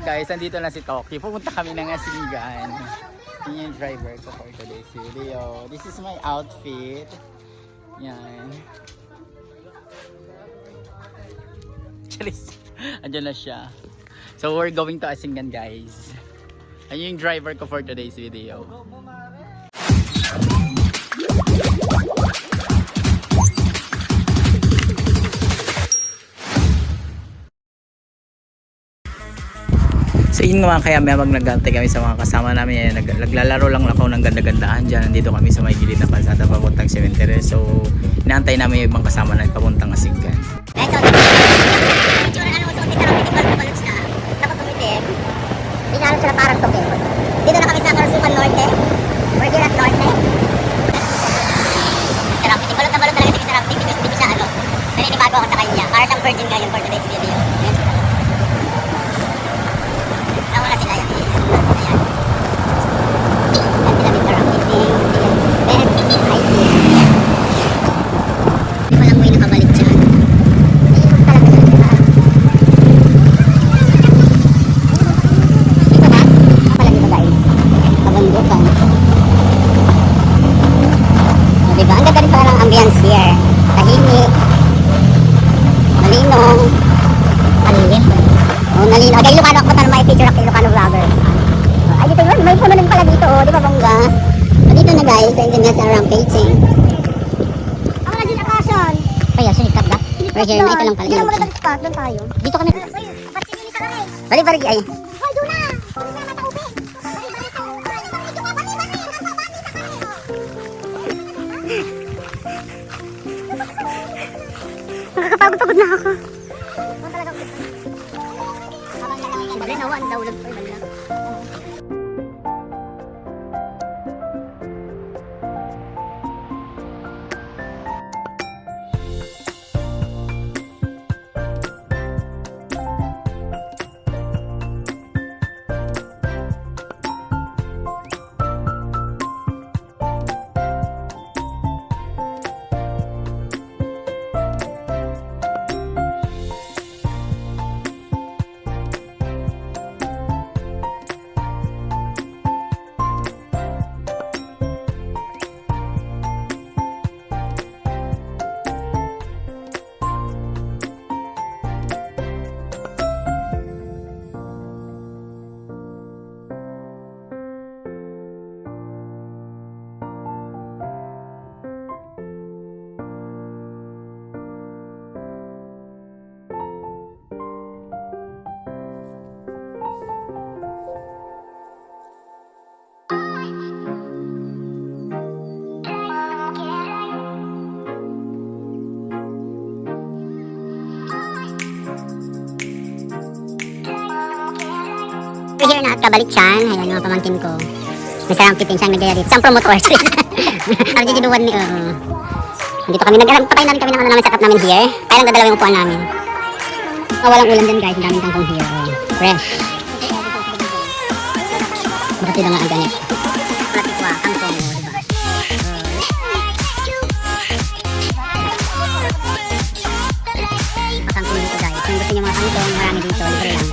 guys, andito na si Toki. Pupunta kami ng Asingan. Yun yung driver ko for today's video. This is my outfit. Yan. Charis. Andyan na siya. So we're going to Asingan, guys. Ayun yung driver ko for today's video. So yun nga, kaya may nagantay kami sa mga kasama namin. Naglalaro lang ako ng ganda-gandahan dyan. Nandito kami sa may gilid na kalsada papuntang cemetery. So inaantay namin yung ibang kasama na papuntang Asingan. Inalo sila parang tokyo. Dito na kami sa Karsukan Norte. We're here at Norte. Sarap. Balot na balot talaga si Sarap. Hindi ko siya ano. Naninibago ako sa kanya. Para siyang virgin ngayon for today's video. Nawala sila yan. Ayan. Yan sila Mr. Rock. Bennett. Hindi ko lang mo yung nakabalik dyan. Ambience here. Tahimik. Malinong. Malinis. Oh, nalino. Okay, Ilocano ako na may feature ako Ilocano vlogger. Ay, dito yun. May puno din pala dito. Oh. Di ba bongga? Dito na guys. Sa Indian sa rampaging. Ako na din akasan. Kaya, sinikat ba? Right here. Ito lang pala. Dito muna nag-spot. Doon tayo. Dito kami. Ba't sinili sa kami? Bali-bali ay. Hoy, doon na. Doon na mataubin. Nakakapagod-pagod na ako. Ano talaga ako? Siyempre nawan, daulag pa iba lang. We're here na at Kabalitsan. Ayan mga pamangkin ko. May sarang pitin siyang nag-edit. Siyang promotor. Ang gigiduan ni dito kami patay namin kami ng ano namin setup namin here. Kaya lang dadalawa yung upuan namin. Walang ulam din guys. Ang daming kangkong here. Fresh. Makatid nga ang ganit. Platikwa, kangkong. Diba? Pakangkong dito guys. Kung gusto niyo mga kangkong, marami dito. Libre lang.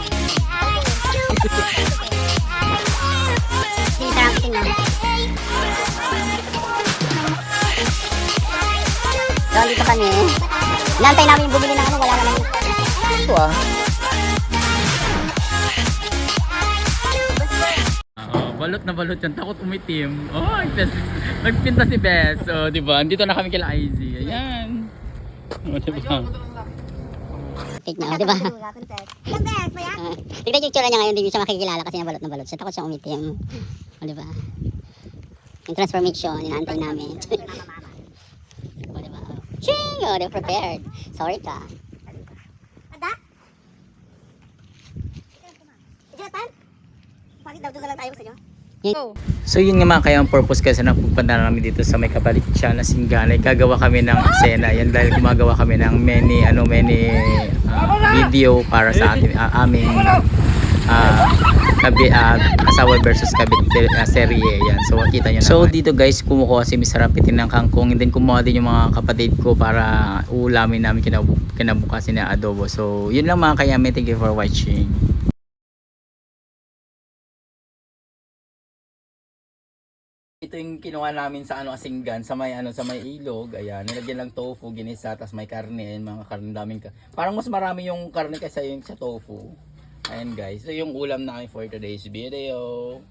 So, dito kami. Nantay namin yung bumili ng ano, wala naman. Ito ah. Balot na balot yan. Takot umitim. Oh, nagpinta si Bess. Oh, diba? Andito na kami kila Izzy. Ayan. Oh, diba? Take na, diba? Tignan yung tsura niya ngayon. Hindi siya makikilala kasi balot na balot siya. Takot siyang umitim. Oh, diba? Yung transformation, inaantay namin. Oh, diba? Ching! Oh, they're prepared. Sorry ka. Ada? Ijatan? Bakit daw doon lang tayo sa inyo? So yun nga mga, kaya ang purpose kasi na pupunta namin dito sa may Kabalitsan na Asingan ay gagawa kami ng eksena. Yan dahil gumagawa kami ng many video para sa ating aming asawa versus kabit serye. Yan. So makita nyo naman. So dito guys, kumukuha si Mr. Rapitin ng kangkong, and then kumuha din yung mga kapatid ko para ulamin namin kinabukasin na adobo. So yun lang mga kayame, thank you for watching. Ito yung kinuha namin sa Asinggan, sa may ilog. Ayan, nilagyan lang tofu, ginisa, tas may karne, mga karne daming parang mas marami yung karne kaysa yung sa tofu. Ayan guys, ito yung ulam namin for today's video.